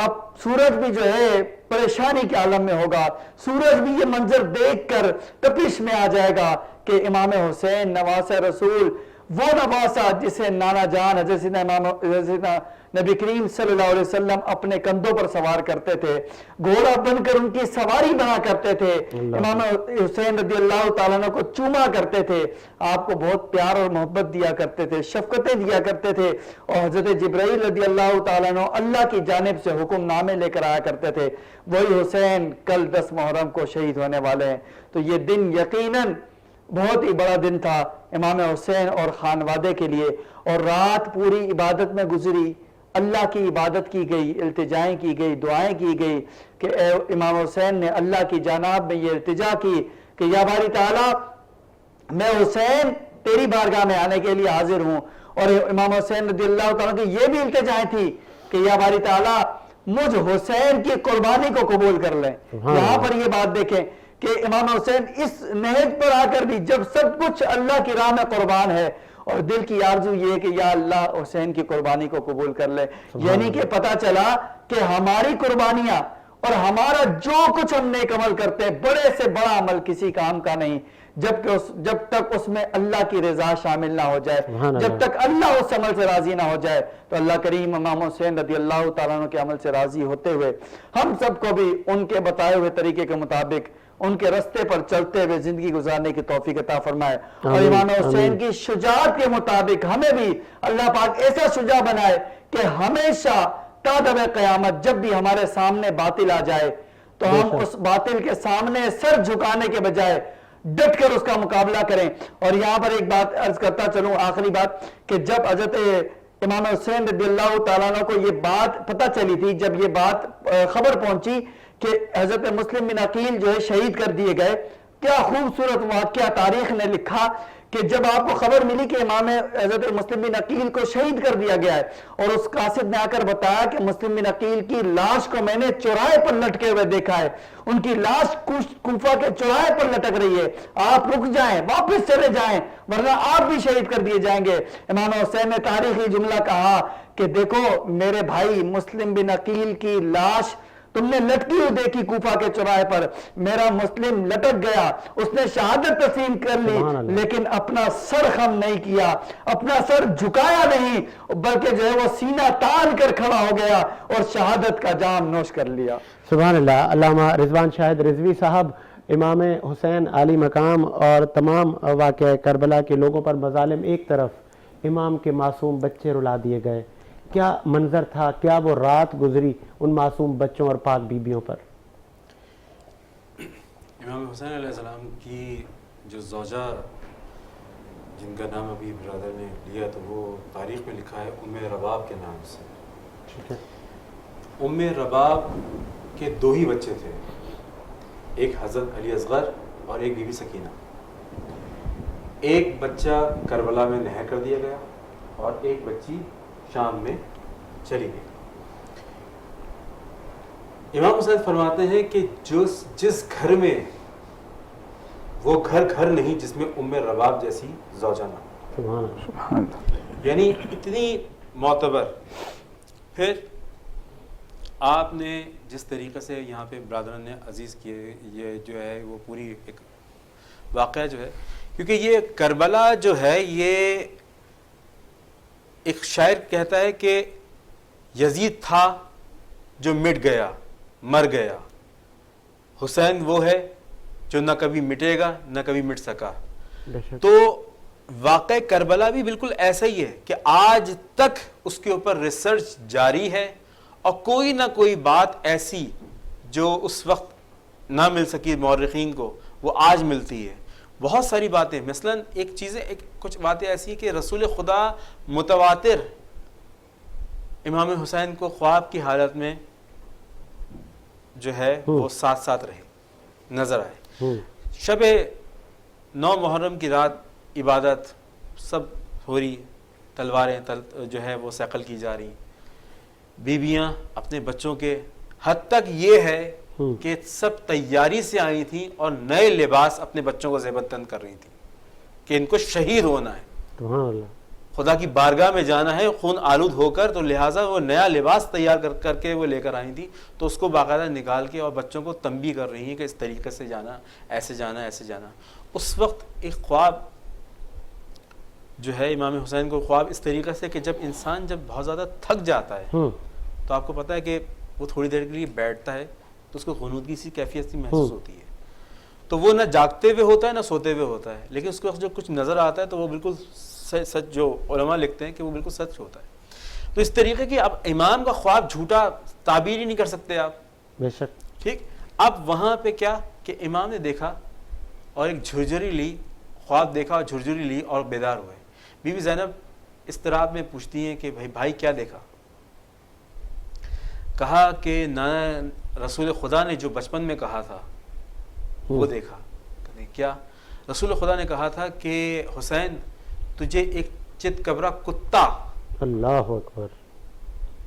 اب سورج بھی جو ہے پریشانی کے عالم میں ہوگا. سورج بھی یہ منظر دیکھ کر تپش میں آ جائے گا کہ امام حسین نواسہ رسول, وہ نواسہ جسے نانا جان حضرت نبی کریم صلی اللہ علیہ وسلم اپنے کندھوں پر سوار کرتے تھے, گھوڑا بن کر ان کی سواری بنا کرتے تھے, امام حسین رضی اللہ تعالیٰ عنہ کو چوما کرتے تھے, آپ کو بہت پیار اور محبت دیا کرتے تھے, شفقتیں دیا کرتے تھے, اور حضرت جبرائیل رضی اللہ تعالیٰ عنہ اللہ کی جانب سے حکم نامے لے کر آیا کرتے تھے. وہی حسین کل 10 محرم کو شہید ہونے والے ہیں. تو یہ دن یقیناً بہت ہی بڑا دن تھا امام حسین اور خانوادے کے لیے, اور رات پوری عبادت میں گزری, اللہ کی عبادت کی گئی, التجائیں کی گئی, دعائیں کی گئی کہ اے امام حسین نے اللہ کی جانب میں یہ التجا کی کہ یا باری تعالیٰ میں حسین تیری بارگاہ میں آنے کے لیے حاضر ہوں. اور امام حسین رضی اللہ تعالیٰ کی یہ بھی التجائیں تھی کہ یا باری تعالیٰ مجھ حسین کی قربانی کو قبول کر لیں. یہاں پر یہ بات دیکھیں کہ امام حسین اس نہج پر آ کر بھی جب سب کچھ اللہ کی راہ میں قربان ہے اور دل کی آرزو یہ کہ یا اللہ حسین کی قربانی کو قبول کر لے, یعنی کہ پتہ چلا کہ ہماری قربانیاں اور ہمارا جو کچھ ہم نیک عمل کرتے ہیں, بڑے سے بڑا عمل کسی کام کا نہیں جب تک اس میں اللہ کی رضا شامل نہ ہو جائے, جب تک اللہ اس عمل سے راضی نہ ہو جائے. تو اللہ کریم امام حسین رضی اللہ تعالیٰ عنہ کے عمل سے راضی ہوتے ہوئے ہم سب کو بھی ان کے بتائے ہوئے طریقے کے مطابق ان کے رستے پر چلتے ہوئے زندگی گزارنے کی توفیق عطا فرمائے, اور امام حسین کی شجاعت کے مطابق ہمیں بھی اللہ پاک ایسا شجاع بنائے کہ ہمیشہ تا دم قیامت جب بھی ہمارے سامنے باطل آ جائے تو ہم اس باطل کے سامنے سر جھکانے کے بجائے ڈٹ کر اس کا مقابلہ کریں. اور یہاں پر ایک بات عرض کرتا چلوں, آخری بات, کہ جب حضرت امام حسین رضی اللہ تعالیٰ عنہ کو یہ بات پتہ چلی تھی, جب یہ بات خبر پہنچی کہ حضرت مسلم بن عقیل جو ہے شہید کر دیے گئے, کیا خوبصورت واقعہ تاریخ نے لکھا کہ جب آپ کو خبر ملی کہ امام حضرت مسلم بن عقیل کو شہید کر دیا گیا ہے, اور اس قاصد نے آ کر بتایا کہ مسلم بن عقیل کی لاش کو میں نے چوراہے پر لٹکے ہوئے دیکھا ہے, ان کی لاش کوفہ کے چوراہے پر لٹک رہی ہے, آپ رک جائیں, واپس چلے جائیں, ورنہ آپ بھی شہید کر دیے جائیں گے. امام حسین نے تاریخی جملہ کہا کہ دیکھو میرے بھائی مسلم بن عقیل کی لاش تم نے لٹکی ہوئی دیکھی کوفہ کے چوراہے پر, میرا مسلم لٹک گیا, اس نے شہادت تسلیم کر لی, لیکن اپنا سر خم نہیں کیا, اپنا سر جھکایا نہیں, بلکہ جو ہے وہ سینہ تان کر کھڑا ہو گیا اور شہادت کا جام نوش کر لیا. سبحان اللہ. علامہ رضوان شاہد رضوی صاحب, امام حسین عالی مقام اور تمام واقعہ کربلا کے لوگوں پر مظالم ایک طرف, امام کے معصوم بچے رلا دیے گئے, کیا منظر تھا, کیا وہ رات گزری ان معصوم بچوں اور پاک بیبیوں پر؟ امام حسین علیہ السلام کی جو زوجہ جن کا نام ابھی برادر نے لیا تو وہ تاریخ میں لکھا ہے ام رباب کے نام سے. ام رباب کے 2 ہی بچے تھے, ایک حضرت علی اصغر اور ایک بی بی سکینہ. ایک بچہ کربلا میں نہر کر دیا گیا اور ایک بچی شام میں چلی گئی. امام حسین فرماتے ہیں کہ جس گھر میں وہ گھر نہیں جس میں ام رباب جیسی زوجہ نہ, یعنی اتنی معتبر. پھر آپ نے جس طریقے سے یہاں پہ برادران نے عزیز کیے, یہ جو ہے وہ پوری ایک واقعہ جو ہے, کیونکہ یہ کربلا جو ہے یہ ایک شاعر کہتا ہے کہ یزید تھا جو مٹ گیا, مر گیا, حسین وہ ہے جو نہ کبھی مٹے گا نہ کبھی مٹ سکا. تو واقع کربلا بھی بالکل ایسا ہی ہے کہ آج تک اس کے اوپر ریسرچ جاری ہے, اور کوئی نہ کوئی بات ایسی جو اس وقت نہ مل سکی مورخین کو وہ آج ملتی ہے. بہت ساری باتیں, مثلا کچھ باتیں ایسی ہیں کہ رسول خدا متواتر امام حسین کو خواب کی حالت میں جو ہے وہ ساتھ ساتھ رہے، نظر آئے۔ شب 9 محرم کی رات عبادت سب ہو رہی، تلواریں جو ہے وہ سیقل کی جا رہی، بیویاں اپنے بچوں کے، حد تک یہ ہے کہ سب تیاری سے آئی تھیں اور نئے لباس اپنے بچوں کو زیبت تن کر رہی تھیں کہ ان کو شہید ہونا ہے، سبحان اللہ، خدا کی بارگاہ میں جانا ہے خون آلود ہو کر، تو لہٰذا وہ نیا لباس تیار کر کے وہ لے کر آئی تھیں، تو اس کو باقاعدہ نکال کے اور بچوں کو تنبیہ کر رہی ہیں کہ اس طریقے سے جانا، ایسے جانا، ایسے جانا۔ اس وقت ایک خواب جو ہے امام حسین کو خواب اس طریقے سے کہ جب انسان جب بہت زیادہ تھک جاتا ہے تو آپ کو پتہ ہے کہ وہ تھوڑی دیر کے لیے بیٹھتا ہے تو اس کو غنودگی سی کیفیت سی محسوس ہوتی ہے، تو وہ نہ جاگتے ہوئے ہوتا ہے نہ سوتے ہوئے ہوتا ہے، لیکن اس کو جو کچھ نظر آتا ہے تو وہ بالکل سچ، جو علماء لکھتے ہیں کہ وہ بالکل سچ ہوتا ہے۔ تو اس طریقے کی اب امام کا خواب جھوٹا تعبیر ہی نہیں کر سکتے آپ، بے شک۔ ٹھیک۔ اب وہاں پہ کیا کہ امام نے دیکھا اور ایک جھرجھری لی، خواب دیکھا اور جھرجھری لی اور بیدار ہوئے۔ بی بی زینب اضطراب میں پوچھتی ہیں کہ بھائی کیا دیکھا؟ کہا کہ نانا رسول خدا نے جو بچپن میں کہا تھا وہ دیکھا۔ کیا؟ رسول خدا نے کہا تھا کہ حسین تجھے ایک چت کبرا کتا اللہ اکبر،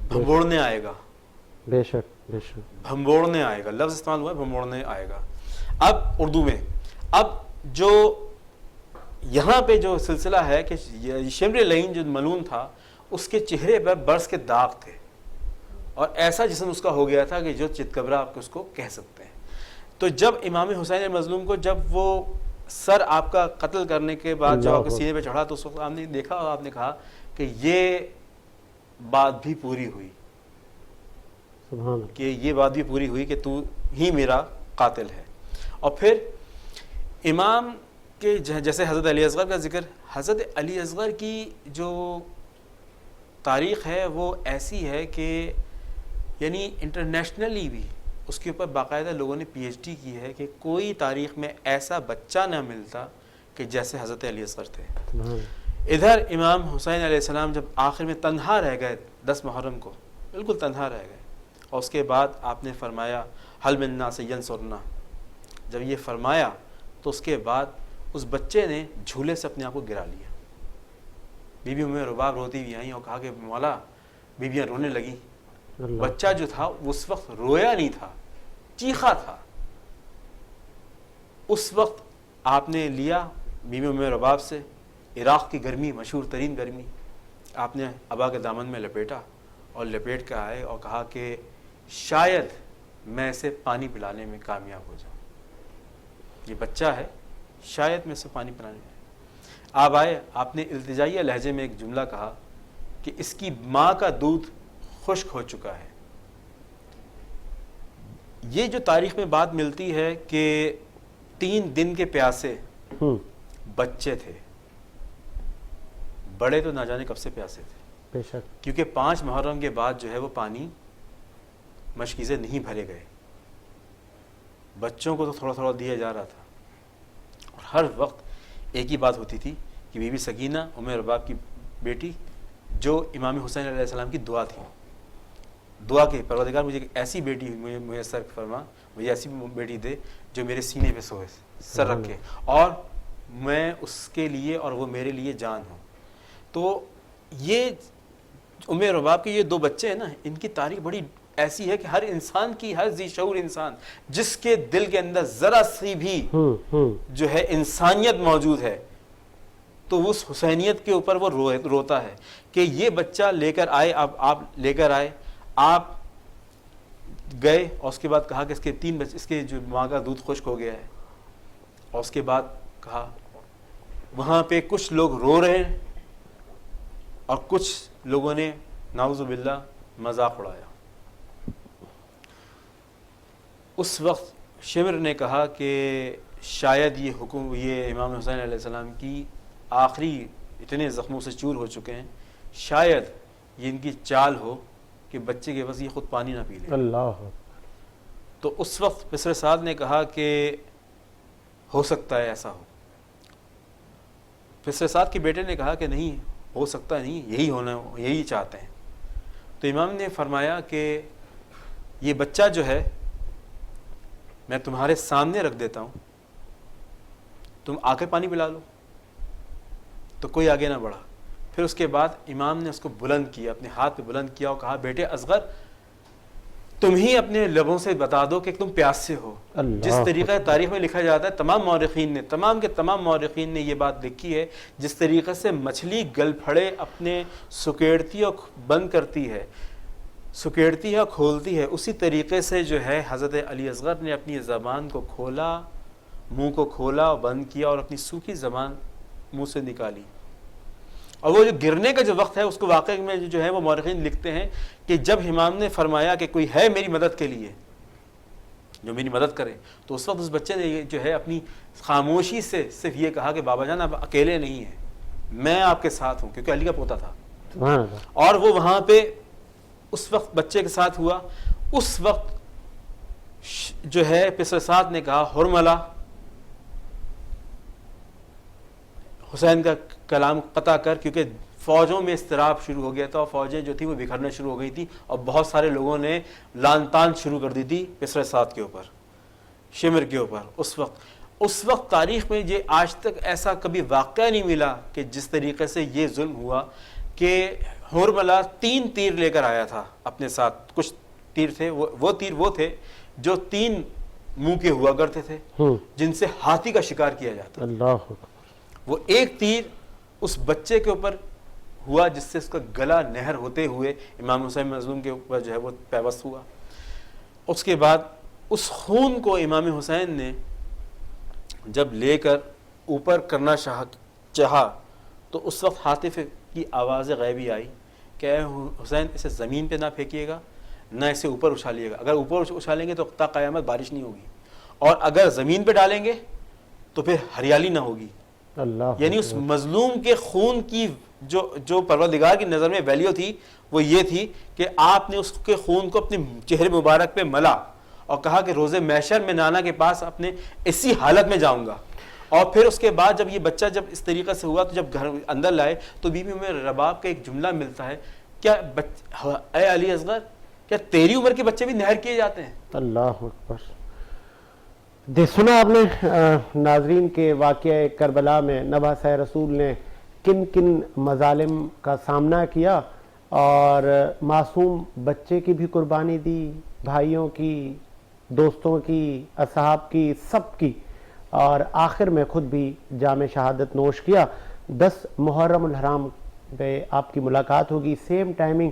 بھمبوڑنے آئے گا، بے شک بے شک، بھمبوڑنے آئے گا، لفظ استعمال ہوا ہے بھمبوڑنے آئے گا۔ اب اردو میں اب جو یہاں پہ جو سلسلہ ہے کہ شمر لعین جو ملون تھا اس کے چہرے پر برس کے داغ تھے اور ایسا جسم اس کا ہو گیا تھا کہ جو چتکبرا آپ اس کو کہہ سکتے ہیں۔ تو جب امام حسین مظلوم کو جب وہ سر آپ کا قتل کرنے کے بعد جب آپ کے سینے پہ چڑھا تو اس وقت آپ نے دیکھا اور آپ نے کہا کہ یہ بات بھی پوری ہوئی، سبحان اللہ، کہ یہ بات بھی پوری ہوئی کہ تو ہی میرا قاتل ہے۔ اور پھر امام کے جیسے حضرت علی اصغر کا ذکر، حضرت علی اصغر کی جو تاریخ ہے وہ ایسی ہے کہ یعنی انٹرنیشنلی بھی اس کے اوپر باقاعدہ لوگوں نے پی ایچ ڈی کی ہے کہ کوئی تاریخ میں ایسا بچہ نہ ملتا کہ جیسے حضرت علی اصغر تھے۔ سبحان اللہ، ادھر امام حسین علیہ السلام جب آخر میں تنہا رہ گئے 10 محرم کو، بالکل تنہا رہ گئے، اور اس کے بعد آپ نے فرمایا حل من الناس ینصرنا، جب یہ فرمایا تو اس کے بعد اس بچے نے جھولے سے اپنے آپ کو گرا لیا۔ بی بی ام رباب روتی ہوئی آئیں اور کہا کہ مولا، بیویاں رونے لگیں، اللہ، بچہ جو تھا اس وقت رویا نہیں تھا، چیخا تھا۔ اس وقت آپ نے لیا بی بی ام رباب سے عراق کی گرمی، مشہور ترین گرمی، آپ نے ابا کے دامن میں لپیٹا اور لپیٹ کے آئے اور کہا کہ شاید میں اسے پانی پلانے میں کامیاب ہو جاؤں، یہ بچہ ہے، شاید میں اسے پانی پلانے میں۔ آپ آئے، آپ نے التجائیہ لہجے میں ایک جملہ کہا کہ اس کی ماں کا دودھ خشک ہو چکا ہے۔ یہ جو تاریخ میں بات ملتی ہے کہ 3 دن کے پیاسے بچے تھے، بڑے تو نہ جانے کب سے پیاسے تھے، بے شک، کیونکہ 5 محرم کے بعد جو ہے وہ پانی مشکیزیں نہیں بھرے گئے، بچوں کو تو تھوڑا تھوڑا دیا جا رہا تھا، اور ہر وقت ایک ہی بات ہوتی تھی کہ بی بی سکینہ ام رباب کی بیٹی جو امام حسین علیہ السلام کی دعا تھی، دعا کہ پروردگار مجھے ایسی بیٹی میسر فرما، مجھے ایسی بیٹی دے جو میرے سینے پہ سوئے، سر رکھے، اور میں اس کے لیے اور وہ میرے لیے جان ہو۔ تو یہ ام رباب کے یہ 2 بچے ہیں نا، ان کی تاریخ بڑی ایسی ہے کہ ہر انسان کی، ہر ذی شعور انسان جس کے دل کے اندر ذرا سی بھی جو ہے انسانیت موجود ہے تو اس حسینیت کے اوپر وہ روتا ہے کہ یہ بچہ لے کر آئے، اب آپ لے کر آئے، آپ گئے، اور اس کے بعد کہا کہ اس کے 3 بچے، اس کے جو ماں کا دودھ خشک ہو گیا ہے، اور اس کے بعد کہا وہاں پہ کچھ لوگ رو رہے ہیں اور کچھ لوگوں نے نعوذ باللہ مذاق اڑایا۔ اس وقت شمر نے کہا کہ شاید یہ امام حسین علیہ السلام کی آخری، اتنے زخموں سے چور ہو چکے ہیں، شاید یہ ان کی چال ہو کہ بچے کے بس یہ خود پانی نہ پی لے۔ اللہ، تو اس وقت پسر سعد نے کہا کہ ہو سکتا ہے ایسا ہو۔ پسر سعد کے بیٹے نے کہا کہ نہیں ہو سکتا نہیں، یہی ہونا، یہی چاہتے ہیں۔ تو امام نے فرمایا کہ یہ بچہ جو ہے میں تمہارے سامنے رکھ دیتا ہوں, تم آ کر پانی پلا لو. تو کوئی آگے نہ بڑھا. پھر اس کے بعد امام نے اس کو بلند کیا, اپنے ہاتھ پہ بلند کیا اور کہا بیٹے اصغر تم ہی اپنے لبوں سے بتا دو کہ تم پیاسے ہو. جس طریقے تاریخ میں لکھا جاتا ہے, تمام مورخین نے یہ بات لکھی ہے, جس طریقے سے مچھلی گل پھڑے اپنے سکیڑتی اور بند کرتی ہے, سکیڑتی ہے اور کھولتی ہے, اسی طریقے سے جو ہے حضرت علی اصغر نے اپنی زبان کو کھولا, منہ کو کھولا اور بند کیا اور اپنی سوکھی زبان منہ سے نکالی. اور وہ جو گرنے کا جو وقت ہے اس کو واقعے میں جو ہے وہ مورخین لکھتے ہیں کہ جب امام نے فرمایا کہ کوئی ہے میری مدد کے لیے جو میری مدد کرے, تو اس وقت اس بچے نے جو ہے اپنی خاموشی سے صرف یہ کہا کہ بابا جان آپ اکیلے نہیں ہیں, میں آپ کے ساتھ ہوں, کیونکہ علی کا پوتا تھا. اور وہ وہاں پہ اس وقت بچے کے ساتھ ہوا. اس وقت جو ہے پسر سعد نے کہا حرملہ, حسین کا کلام قطع کر, کیونکہ فوجوں میں اضطراب شروع ہو گیا تھا اور فوجیں جو تھی وہ بکھرنا شروع ہو گئی تھی اور بہت سارے لوگوں نے لان تان شروع کر دی تھی پسر سعد کے اوپر, شمر کے اوپر. اس وقت تاریخ میں یہ آج تک ایسا کبھی واقعہ نہیں ملا کہ جس طریقے سے یہ ظلم ہوا کہ حرملہ 3 تیر لے کر آیا تھا اپنے ساتھ. کچھ تیر تھے, وہ تیر وہ تھے جو 3 منہ کے ہوا کرتے تھے جن سے ہاتھی کا شکار کیا جاتا. اللہ, وہ ایک تیر اس بچے کے اوپر ہوا جس سے اس کا گلا نہر ہوتے ہوئے امام حسین مظلوم کے اوپر جو ہے وہ پیوست ہوا. اس کے بعد اس خون کو امام حسین نے جب لے کر اوپر کرنا چاہا تو اس وقت حاطف کی آواز غیبی آئی کہ اے حسین اسے زمین پہ نہ پھینکیے گا, نہ اسے اوپر اچھالیے گا. اگر اوپر اچھالیں گے تو تا قیامت بارش نہیں ہوگی, اور اگر زمین پہ ڈالیں گے تو پھر ہریالی نہ ہوگی. اللہ, یعنی اس مظلوم کے خون کی جو پروردگار کی نظر میں ویلیو تھی وہ یہ تھی کہ آپ نے اس کے خون کو اپنے چہرے مبارک پہ ملا اور کہا کہ روز محشر میں نانا کے پاس اپنے اسی حالت میں جاؤں گا. اور پھر اس کے بعد جب یہ بچہ جب اس طریقے سے ہوا تو جب گھر اندر لائے تو بی بی میں رباب کا ایک جملہ ملتا ہے, کیا اے علی اصغر کیا تیری عمر کے بچے بھی نہر کیے جاتے ہیں؟ اللہ اکبر. سنا آپ نے ناظرین کے واقعہ کربلا میں نبھا رسول نے کن کن مظالم کا سامنا کیا اور معصوم بچے کی بھی قربانی دی, بھائیوں کی, دوستوں کی, اصحاب کی, سب کی, اور آخر میں خود بھی جام شہادت نوش کیا. 10 محرم الحرام پہ آپ کی ملاقات ہوگی, سیم ٹائمنگ.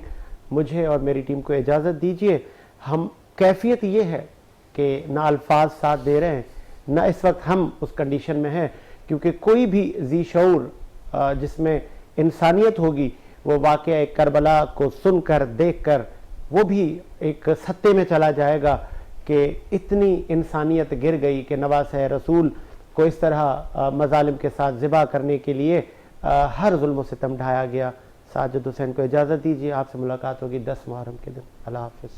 مجھے اور میری ٹیم کو اجازت دیجیے. ہم کیفیت یہ ہے کہ نہ الفاظ ساتھ دے رہے ہیں, نہ اس وقت ہم اس کنڈیشن میں ہیں, کیونکہ کوئی بھی ذی شعور جس میں انسانیت ہوگی وہ واقعہ کربلا کو سن کر دیکھ کر وہ بھی ایک سطح میں چلا جائے گا کہ اتنی انسانیت گر گئی کہ نواز رسول کو اس طرح مظالم کے ساتھ ذبح کرنے کے لیے ہر ظلم و ستم ڈھایا گیا. ساجد حسین کو اجازت دیجیے, آپ سے ملاقات ہوگی 10 محرم کے دن. اللہ حافظ.